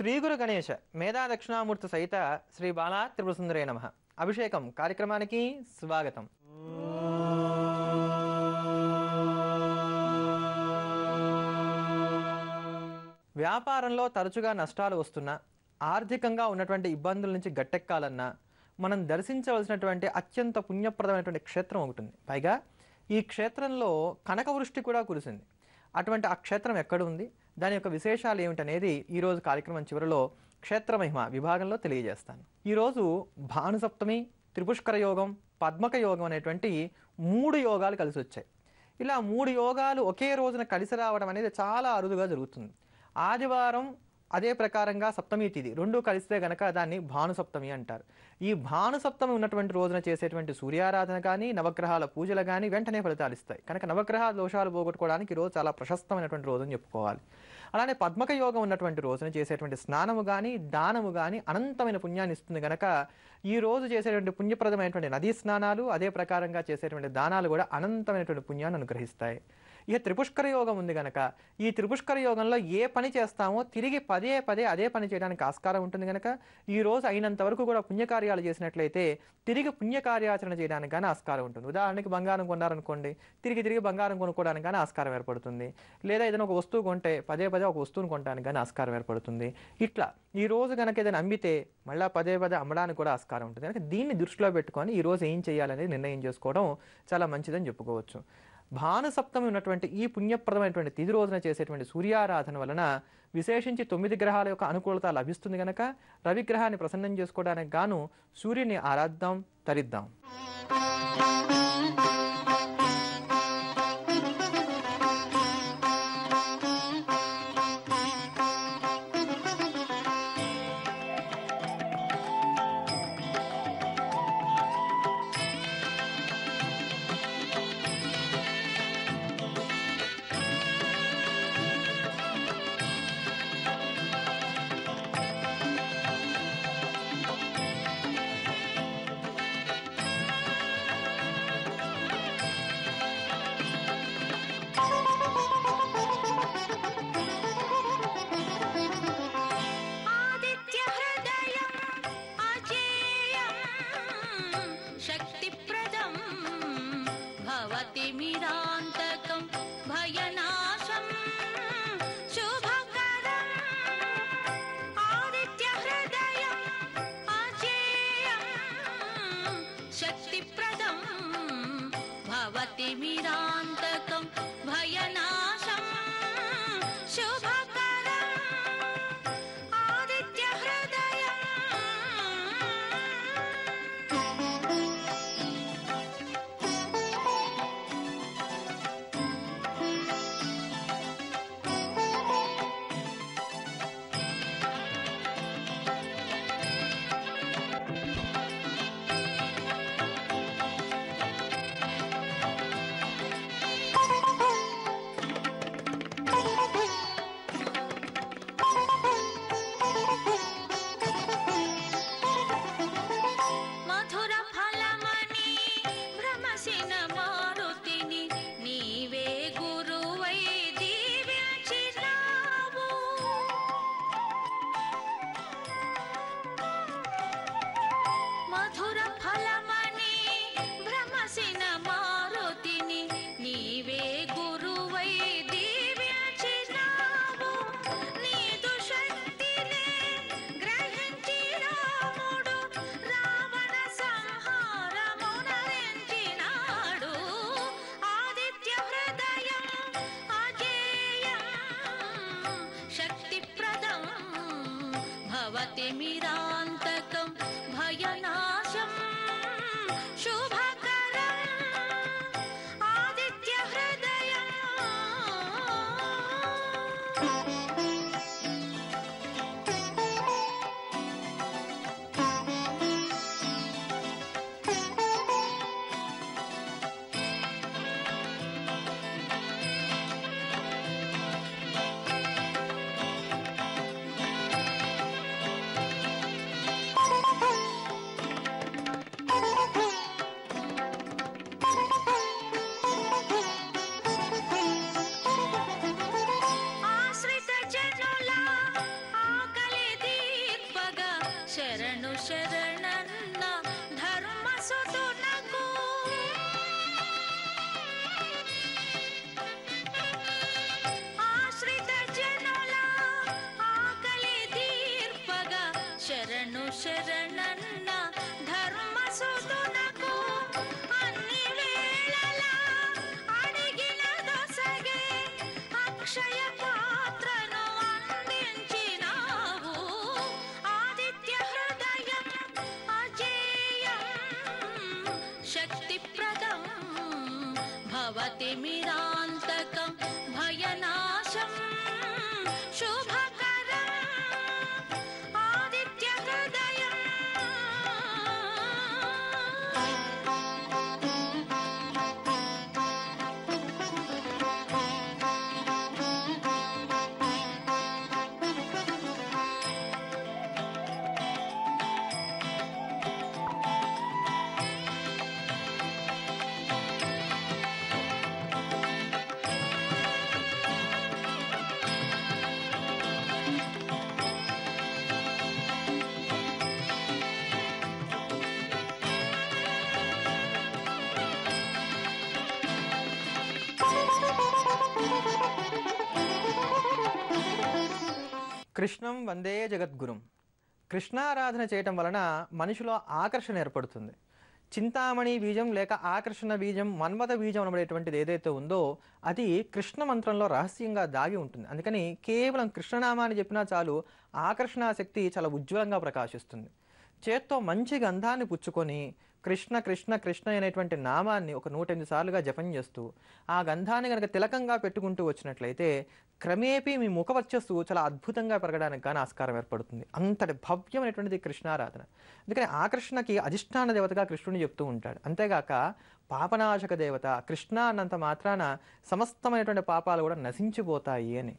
శ్రీ గురు గణేశ మేధా దక్షిణామూర్తి సహిత శ్రీ బాలా త్రిపుర సుందరే నమః. అభిషేకం కార్యక్రమానికి స్వాగతం. వ్యాపారంలో తరచుగా నష్టాలు వస్తున్నా, ఆర్థికంగా ఉన్నటువంటి ఇబ్బందుల నుంచి గట్టెక్కాలన్నా మనం దర్శించవలసినటువంటి అత్యంత పుణ్యప్రదమైనటువంటి క్షేత్రం ఒకటి ఉంది. పైగా ఈ క్షేత్రంలో కనకవృష్టి కూడా కురిసింది. అటువంటి ఆ క్షేత్రం ఎక్కడ ఉంది, దాని యొక్క విశేషాలు ఏమిటనేది ఈరోజు కార్యక్రమం చివరిలో క్షేత్రమహిమ విభాగంలో తెలియజేస్తాను. ఈరోజు భానుసప్తమి, త్రిపుష్కర యోగం, పద్మక యోగం అనేటువంటి 3 యోగాలు కలిసి వచ్చాయి. ఇలా 3 యోగాలు ఒకే రోజున కలిసి రావడం అనేది చాలా అరుదుగా జరుగుతుంది. ఆదివారం అదే ప్రకారంగా సప్తమి తిథి రెండూ కలిస్తే గనక దాన్ని భానుసప్తమి అంటారు. ఈ భానుసప్తమి ఉన్నటువంటి రోజున చేసేటువంటి సూర్యారాధన కానీ, నవగ్రహాల పూజలు కానీ వెంటనే ఫలితాలు ఇస్తాయి. కనుక నవగ్రహ దోషాలు పోగొట్టుకోవడానికి ఈరోజు చాలా ప్రశస్తమైనటువంటి రోజు అని చెప్పుకోవాలి. అలానే పద్మక యోగం ఉన్నటువంటి రోజున చేసేటువంటి స్నానము కానీ, దానము కానీ అనంతమైన పుణ్యాన్ని ఇస్తుంది. కనుక ఈ రోజు చేసేటువంటి పుణ్యప్రదమైనటువంటి నదీ స్నానాలు, అదే ప్రకారంగా చేసేటువంటి దానాలు కూడా అనంతమైనటువంటి పుణ్యాన్ని అనుగ్రహిస్తాయి. ఇక త్రిపుష్కర యోగం ఉంది కనుక ఈ త్రిపుష్కర యోగంలో ఏ పని చేస్తామో తిరిగి పదే పదే అదే పని చేయడానికి ఆస్కారం ఉంటుంది. కనుక ఈ రోజు అయినంత వరకు కూడా పుణ్యకార్యాలు చేసినట్లయితే తిరిగి పుణ్యకార్యాచరణ చేయడానికి కానీ ఆస్కారం ఉంటుంది. ఉదాహరణకి బంగారం కొన్నారనుకోండి, తిరిగి బంగారం కొనుక్కోవడానికి కానీ ఆస్కారం ఏర్పడుతుంది. లేదా ఏదైనా ఒక వస్తువు కొంటే పదే పదే ఒక వస్తువును కొనడానికి కానీ ఆస్కారం ఏర్పడుతుంది. ఇట్లా ఈ రోజు కనుక ఏదైనా అమ్మితే మళ్ళీ పదే పదే అమ్మడానికి కూడా ఆస్కారం ఉంటుంది. కనుక దీన్ని దృష్టిలో పెట్టుకొని ఈ రోజు ఏం చేయాలనేది నిర్ణయం చేసుకోవడం చాలా మంచిదని చెప్పుకోవచ్చు. భానుసప్తమి ఉన్నటువంటి ఈ పుణ్యప్రదమైనటువంటి తిథి రోజున చేసేటువంటి సూర్యారాధన వలన విశేషించి 9 గ్రహాల యొక్క అనుకూలత లభిస్తుంది. కనుక రవిగ్రహాన్ని ప్రసన్నం చేసుకోవడానికి గాను సూర్యుని ఆరాధిద్దాం, తరిద్దాం. సుతునకు అన్ని వేళలా అడిగిన దొసగే అక్షయ పాత్రను అందించినావు. ఆదిత్య హృదయం అజేయం శక్తిప్రదం భవతిమిరాంతకం భయనాశం శుభకరం ఆదిత్య హృదయం. కృష్ణం వందే జగద్గురుం. కృష్ణారాధన చేయటం వలన మనిషిలో ఆకర్షణ ఏర్పడుతుంది. చింతామణి బీజం లేక ఆకర్షణ బీజం, మన్మథ బీజం అనబడేటువంటిది ఏదైతే ఉందో అది కృష్ణ మంత్రంలో రహస్యంగా దాగి ఉంటుంది. అందుకని కేవలం కృష్ణనామాన్ని చెప్పినా చాలు ఆకర్షణ శక్తి చాలా ఉజ్వలంగా ప్రకాశిస్తుంది. చేత్తో మంచి గంధాన్ని పుచ్చుకొని కృష్ణ కృష్ణ కృష్ణ అనేటువంటి నామాన్ని ఒక 108 సార్లుగా జపం చేస్తూ ఆ గంధాన్ని కనుక తిలకంగా పెట్టుకుంటూ వచ్చినట్లయితే క్రమేపీ మీ ముఖవర్చస్సు చాలా అద్భుతంగా పెరగడానికి కానీ ఆస్కారం ఏర్పడుతుంది. అంతటి భవ్యమైనటువంటిది కృష్ణారాధన. అందుకని ఆకర్షణకి అధిష్టాన దేవతగా కృష్ణుని చెప్తూ ఉంటాడు. అంతేగాక పాపనాశక దేవత. కృష్ణ అన్నంత మాత్రాన సమస్తమైనటువంటి పాపాలు కూడా నశించిపోతాయి అని.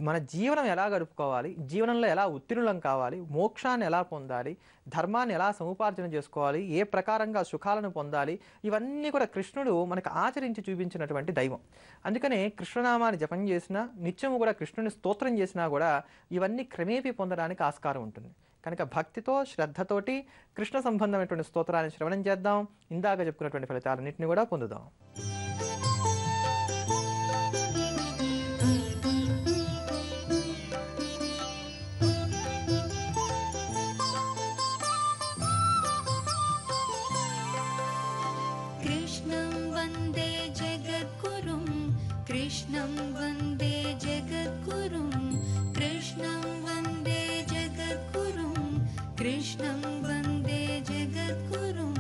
మన జీవనం ఎలా గడుపుకోవాలి, జీవనంలో ఎలా ఉత్తీర్ణులం కావాలి, మోక్షాన్ని ఎలా పొందాలి, ధర్మాన్ని ఎలా సముపార్జన చేసుకోవాలి, ఏ ప్రకారంగా సుఖాలను పొందాలి, ఇవన్నీ కూడా కృష్ణుడు మనకు ఆచరించి చూపించినటువంటి దైవం. అందుకనే కృష్ణనామాన్ని జపం చేసినా, నిత్యము కూడా కృష్ణుని స్తోత్రం చేసినా కూడా ఇవన్నీ క్రమేపీ పొందడానికి ఆస్కారం ఉంటుంది. కనుక భక్తితో శ్రద్ధతోటి కృష్ణ సంబంధమైనటువంటి స్తోత్రాన్ని శ్రవణం చేద్దాం. ఇందాక చెప్పుకున్నటువంటి ఫలితాలన్నింటినీ కూడా పొందుదాం. कृष्णं वन्दे जगद्गुरुं कृष्णं वन्दे जगद्गुरुं कृष्णं वन्दे जगद्गुरुं कृष्णं वन्दे जगद्गुरुं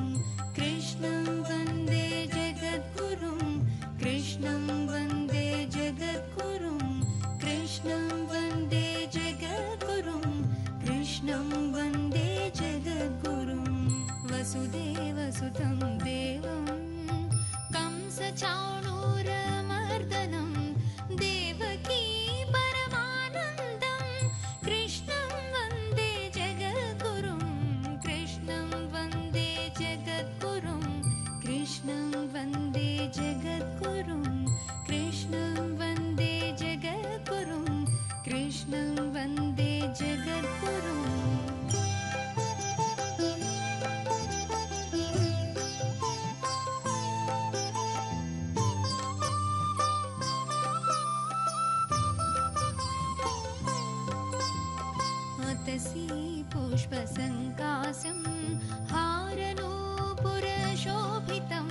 कृष्णं वन्दे जगद्गुरुं कृष्णं वन्दे जगद्गुरुं कृष्णं वन्दे जगद्गुरुं कृष्णं वन्दे जगद्गुरुं वसुदेवसुतं देवं कंसचाणूरमर्दनं देवकी परमानन्दं कृष्णं वन्दे जगद्गुरुं कृष्णं वन्दे जगद्गुरुं कृष्णं वन्दे जगद्गुरुं कृष्णं वन्दे जगद्गुरुं कृष्णं वन्दे जगद्गुरुं पुष्पसङ्कासं हारनूपुरशोभितं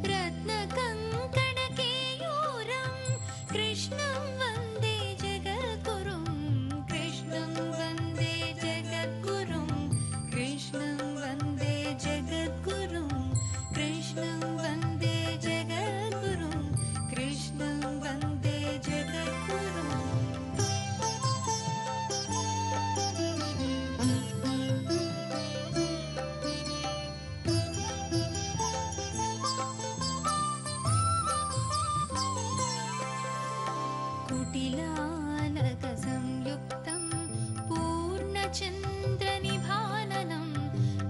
रत्नकङ्कणकेयूरं कृष्णं वन्दे जगद्गुरुं कृष्णं वन्दे जगद्गुरुं कृष्णं वन्दे जगद्गुरुं कृष्णं वन्दे जगद्गुरुं कृष्णं वन्दे जगद्गुरुं कुटिलानकसंयुक्तं पूर्णचन्द्रनिभाननं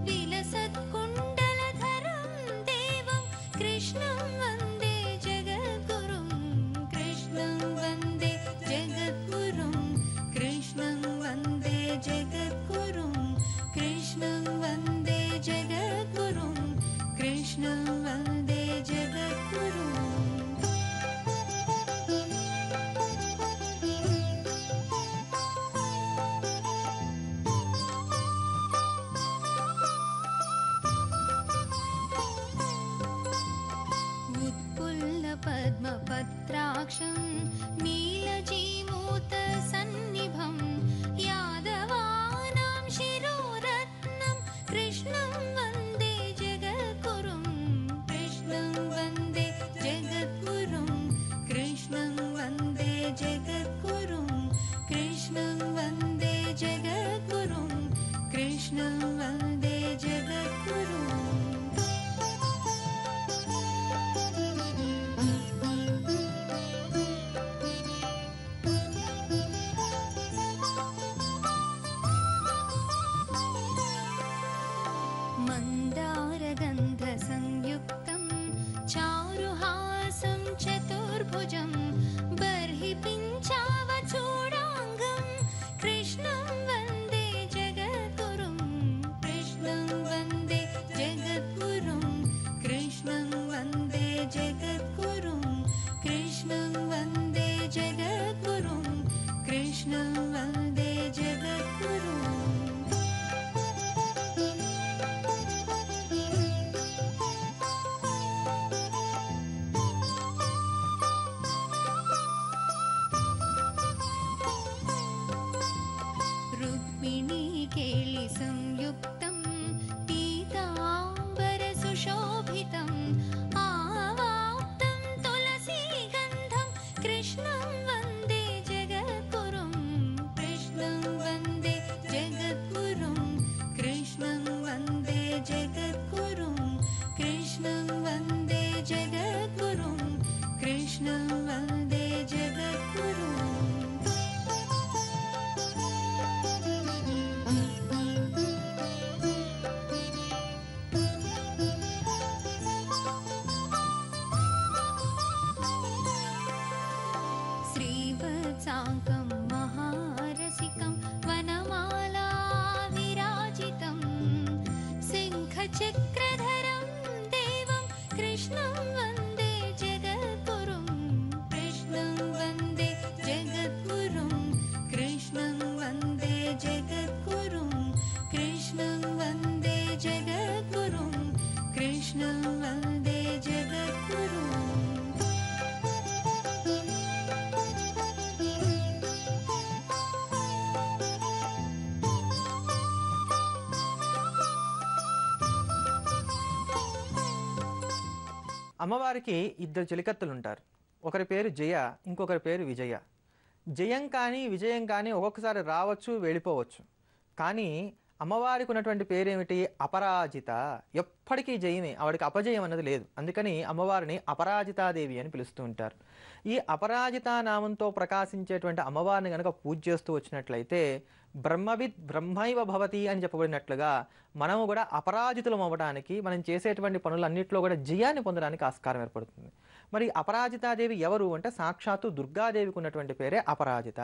विलसत्कुण्डलधरं देवं कृष्णं वन्दे जगद्गुरुं कृष्णं वन्दे जगद्गुरुं कृष्णं वन्दे जगद्गुरुं कृष्णं वन्दे जगद्गुरुं कृष्णं वन्दे जगद्गुरुं कृष्णं वन्दे जगद्गुरुं कृष्णं वन्दे जगद्गुरुं कृष्णं वन्दे जगद्गुरुं कृष्णं वन्दे जगद्गुरुं कृष्णं वन्दे जगद्गुरुं అమ్మవారికి ఇద్దరు చెలికత్తెలు ఉంటారు. ఒకరి పేరు జయ, ఇంకొకరి పేరు విజయ. జయం కానీ విజయం కానీ ఒక్కొక్కసారి రావచ్చు, వెళ్ళిపోవచ్చు. కానీ అమ్మవారికి ఉన్నటువంటి పేరేమిటి? అపరాజిత. ఎప్పటికీ జయమే, ఆవిడకి అపజయం అన్నది లేదు. అందుకని అమ్మవారిని అపరాజితాదేవి అని పిలుస్తూ ఉంటారు. ఈ అపరాజిత నామంతో ప్రకాశించేటువంటి అమ్మవారిని కనుక పూజ చేస్తూ వచ్చినట్లయితే బ్రహ్మవిద్ బ్రహ్మైవ భవతి అని చెప్పబడినట్లుగా మనము కూడా అపరాజితులం అవ్వడానికి, మనం చేసేటువంటి పనులన్నింటిలో కూడా జయాన్ని పొందడానికి ఆస్కారం ఏర్పడుతుంది. మరి అపరాజితాదేవి ఎవరు అంటే సాక్షాత్తు దుర్గాదేవికి ఉన్నటువంటి పేరే అపరాజిత.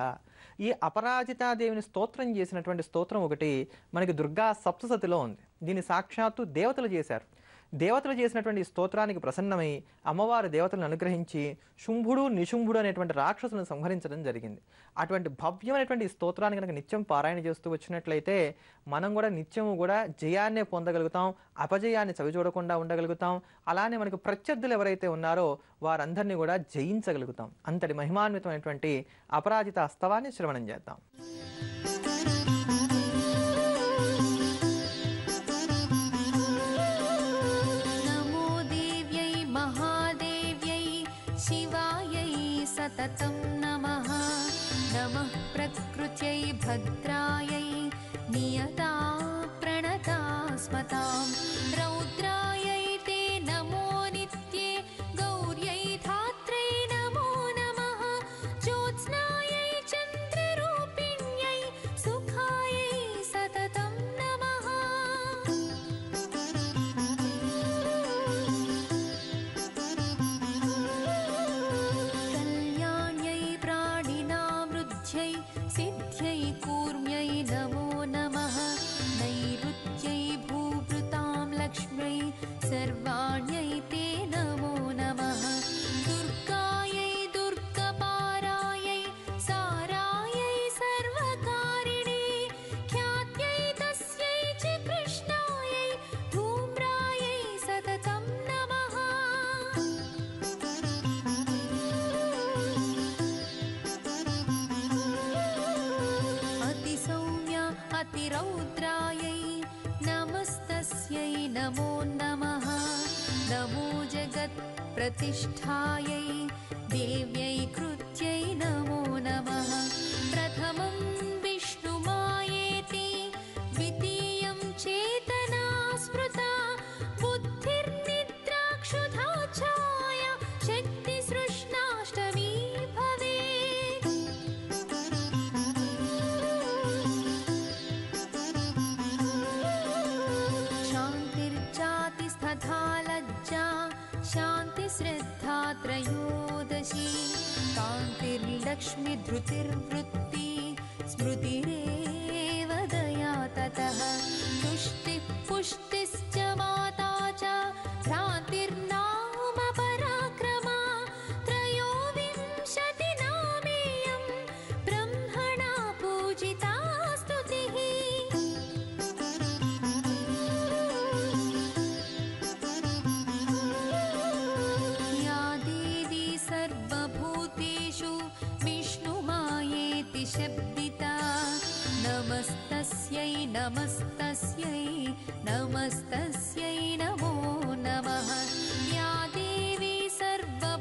ఈ అపరాజితాదేవిని స్తోత్రం చేసినటువంటి స్తోత్రం ఒకటి మనకి దుర్గా సప్తసతిలో ఉంది. దీన్ని సాక్షాత్తు దేవతలు చేశారు. దేవతలు చేసినటువంటి స్తోత్రానికి ప్రసన్నమై అమ్మవారు దేవతలను అనుగ్రహించి శుంభుడు నిశుంభుడు అనేటువంటి రాక్షసులను సంహరించడం జరిగింది. అటువంటి భవ్యమైనటువంటి స్తోత్రాన్ని కనుక నిత్యం పారాయణ చేస్తూ వచ్చినట్లయితే మనం కూడా నిత్యము కూడా జయాన్నే పొందగలుగుతాం, అపజయాన్ని చవిచూడకుండా ఉండగలుగుతాం. అలానే మనకు ప్రత్యర్థులు ఎవరైతే ఉన్నారో వారందరినీ కూడా జయించగలుగుతాం. అంతటి మహిమాన్వితమైనటువంటి అపరాజిత అస్తవాన్ని శ్రవణం చేద్దాం. सततं नमः नमः प्रकृत्यै भद्रायै नियता प्रणता स्मतां रौद्रायै ते नमो नित्ये गौर्यै धात्रै नमो नमः ज्योत्स्नायै चन्द्ररूपिण्यै सुखायै सततं नमः सिद्ध्यै कूर्म्यै नमो नमः नैऋत्यै भूभृतां लक्ष्म्यै सर्वाण्यै ते नमो नमः दुर्गायै दुर्गपारायै सारायै सर्वकारिणे ख्यात्यै तस्यै च कृष्णायै धूम्रायै सततं नमः अतिरौद्रायै नमस्तस्यै नमो नमः नमो जगत्प्रतिष्ठायै देव्यै कृत्यै नमो नमः प्रथमं विष्णुमायेति द्वितीयं चेतना स्मृता बुद्धिर्निद्राक्षुधा छाया शक्तिसृष्णाष्टमी भवेत् शान्तिर्जातिस्तथा लज्जा शान्तिश्रद्धा त्रयोदशी कान्तिर्लक्ष्मीधृतिर्वृत्ति स्मृतिरेव दया ततः तुष्टिः पुष्टिश्च माता च भ्रान्तिर्नाम पराक्रमा त्रयोविंशतिनामेयं ब्रह्मणा पूजिता स्तुतिः या देवी सर्वभूतेषु विष्णुमायेति शब्दिता नमस्तस्यै नमस्तस्यै नमस्तस्यै नमो नमः या देवी सर्वभूतेषु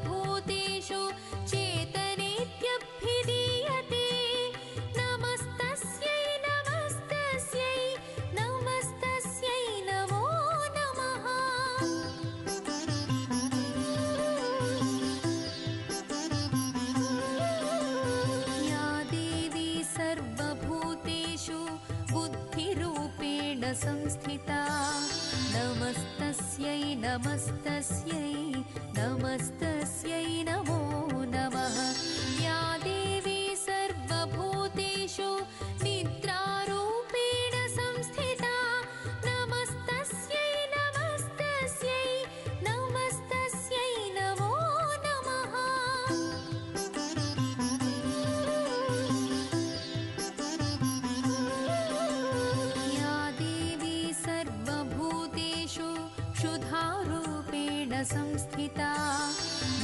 संस्थिता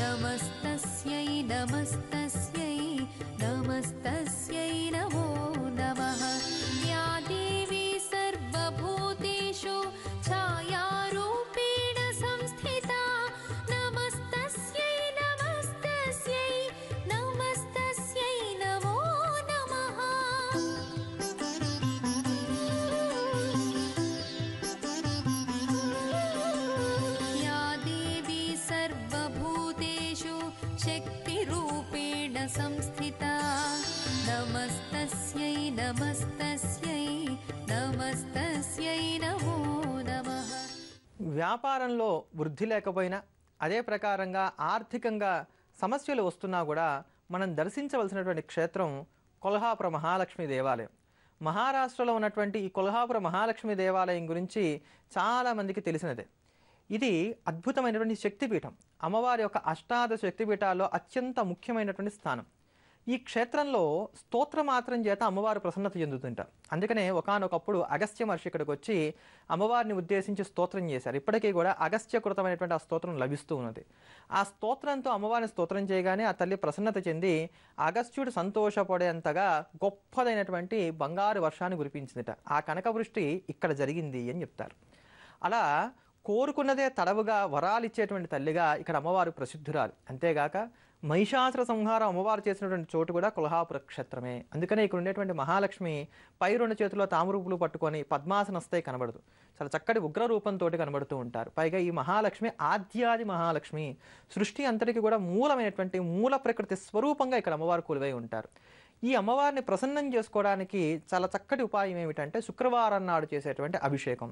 नमस्तस्यै नमस्तस्यै नमस्तस्यै नमो नमः या देवी सर्वभूतेषु छायारूपेण संस्थिता नमस्तस्यै नमस्तस्यै नमस्तस्यै नमो नमः या देवी सर्वभूतेषु शक्तिरूपेण संस्थिता नमस्तस्यै नमस्तस्यै नमस्तस्यै नमो नमः వ్యాపారంలో వృద్ధి లేకపోయినా అదే ప్రకారంగా ఆర్థికంగా సమస్యలు వస్తున్నా కూడా మనం దర్శించవలసినటువంటి క్షేత్రం కొల్హాపుర మహాలక్ష్మి దేవాలయం. మహారాష్ట్రలో ఉన్నటువంటి ఈ కొల్హాపుర మహాలక్ష్మి దేవాలయం గురించి చాలామందికి తెలిసినదే. ఇది అద్భుతమైనటువంటి శక్తిపీఠం. అమ్మవారి యొక్క అష్టాదశ శక్తిపీఠాల్లో అత్యంత ముఖ్యమైనటువంటి స్థానం. ఈ క్షేత్రంలో స్తోత్రమాత్రం చేత అమ్మవారు ప్రసన్నత చెందుతుంటారు. అందుకనే ఒకానొకప్పుడు అగస్త్య మహర్షి ఇక్కడికి వచ్చి అమ్మవారిని ఉద్దేశించి స్తోత్రం చేశారు. ఇప్పటికీ కూడా అగస్త్యకృతమైనటువంటి ఆ స్తోత్రం లభిస్తూ ఉన్నది. ఆ స్తోత్రంతో అమ్మవారిని స్తోత్రం చేయగానే ఆ తల్లి ప్రసన్నత చెంది అగస్త్యుడు సంతోషపడేంతగా గొప్పదైనటువంటి బంగారు వర్షాన్ని కురిపించిందిట. ఆ కనకవృష్టి ఇక్కడ జరిగింది అని చెప్తారు. అలా కోరుకున్నదే తడవుగా వరాలు ఇచ్చేటువంటి తల్లిగా ఇక్కడ అమ్మవారు ప్రసిద్ధురాలు. అంతేగాక మహిషాసుర సంహారం అమ్మవారు చేసినటువంటి చోటు కూడా కొల్హాపుర క్షేత్రమే. అందుకనే ఇక్కడ ఉండేటువంటి మహాలక్ష్మి పై రెండు చేతుల్లో తామరూపులు పట్టుకొని పద్మాసనస్తే కనబడదు, చాలా చక్కటి ఉగ్ర రూపంతో కనబడుతూ ఉంటారు. పైగా ఈ మహాలక్ష్మి ఆద్యాది మహాలక్ష్మి, సృష్టి అంతటికి కూడా మూలమైనటువంటి మూల ప్రకృతి స్వరూపంగా ఇక్కడ అమ్మవారు కొలువై ఉంటారు. ఈ అమ్మవారిని ప్రసన్నం చేసుకోవడానికి చాలా చక్కటి ఉపాయం ఏమిటంటే శుక్రవారం నాడు చేసేటువంటి అభిషేకం.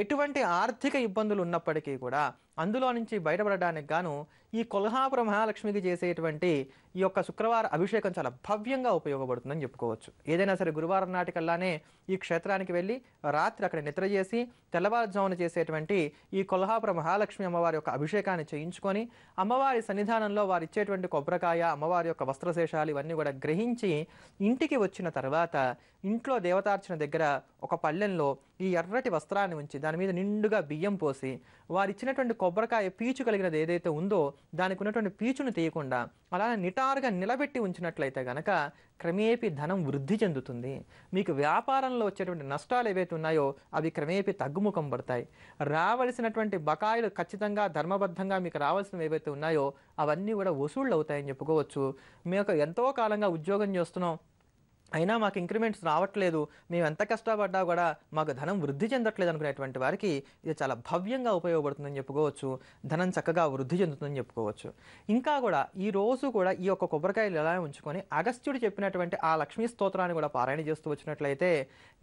ఎటువంటి ఆర్థిక ఇబ్బందులు ఉన్నప్పటికీ కూడా అందులో నుంచి బయటపడడానికి గాను ఈ కొల్హాపుర మహాలక్ష్మికి చేసేటువంటి ఈ యొక్క శుక్రవార అభిషేకం చాలా భవ్యంగా ఉపయోగపడుతుందని చెప్పుకోవచ్చు. ఏదైనా సరే గురువారం నాటికల్లానే ఈ క్షేత్రానికి వెళ్ళి రాత్రి అక్కడ నిద్ర చేసి తెల్లవారుజామున చేసేటువంటి ఈ కొల్హాపుర మహాలక్ష్మి అమ్మవారి యొక్క అభిషేకాన్ని చేయించుకొని అమ్మవారి సన్నిధానంలో వారు ఇచ్చేటువంటి కొబ్బరికాయ, అమ్మవారి యొక్క వస్త్రశేషాలు ఇవన్నీ కూడా గ్రహించి ఇంటికి వచ్చిన తర్వాత ఇంట్లో దేవతార్చన దగ్గర ఒక పళ్ళెంలో ఈ ఎర్రటి వస్త్రాన్ని ఉంచి దాని మీద నిండుగా బియ్యం పోసి వారు ఇచ్చినటువంటి కొబ్బరికాయ పీచు కలిగినది ఏదైతే ఉందో దానికి ఉన్నటువంటి పీచును తీయకుండా అలానే నిటారుగా నిలబెట్టి ఉంచినట్లయితే కనుక క్రమేపీ ధనం వృద్ధి చెందుతుంది. మీకు వ్యాపారంలో వచ్చేటువంటి నష్టాలు ఏవైతే ఉన్నాయో అవి క్రమేపీ తగ్గుముఖం పడతాయి. రావలసినటువంటి బకాయిలు ఖచ్చితంగా ధర్మబద్ధంగా మీకు రావాల్సినవి ఏవైతే ఉన్నాయో అవన్నీ కూడా వసూళ్ళు అవుతాయని చెప్పుకోవచ్చు. మేము ఎంతో కాలంగా ఉద్యోగం చేస్తున్నాం, అయినా మాకు ఇంక్రిమెంట్స్ రావట్లేదు, మేము ఎంత కష్టపడ్డా కూడా మాకు ధనం వృద్ధి చెందట్లేదు అనుకునేటువంటి వారికి ఇది చాలా భవ్యంగా ఉపయోగపడుతుందని చెప్పుకోవచ్చు. ధనం చక్కగా వృద్ధి చెందుతుందని చెప్పుకోవచ్చు. ఇంకా కూడా ఈ రోజు కూడా ఈ యొక్క కొబ్బరికాయలు ఎలా ఉంచుకొని అగస్త్యుడు చెప్పినటువంటి ఆ లక్ష్మీ స్తోత్రాన్ని కూడా పారాయణ చేస్తూ వచ్చినట్లయితే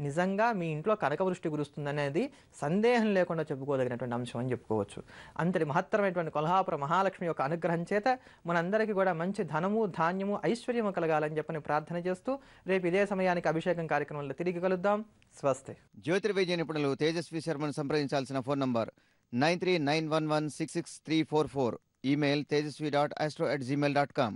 నిజంగా మీ ఇంట్లో కనకవృష్టి కురుస్తుందనేది సందేహం లేకుండా చెప్పుకోదగినటువంటి అంశం అని చెప్పుకోవచ్చు. అంతటి మహత్తరమైనటువంటి కొల్హాపుర మహాలక్ష్మి యొక్క అనుగ్రహం చేత మనందరికీ కూడా మంచి ధనము, ధాన్యము, ఐశ్వర్యము కలగాలని చెప్పని ప్రార్థన చేస్తూ రేపు ఇదే సమయానికి అభిషేకం కార్యక్రమంలో తిరిగి కలుద్దాం. స్వస్తి. జ్యోతిర్వైద్య నిపుణులు తేజస్వి శర్మను సంప్రదించాల్సిన ఫోన్ నంబర్ 9391166344. Email tejasvi.astro@gmail.com.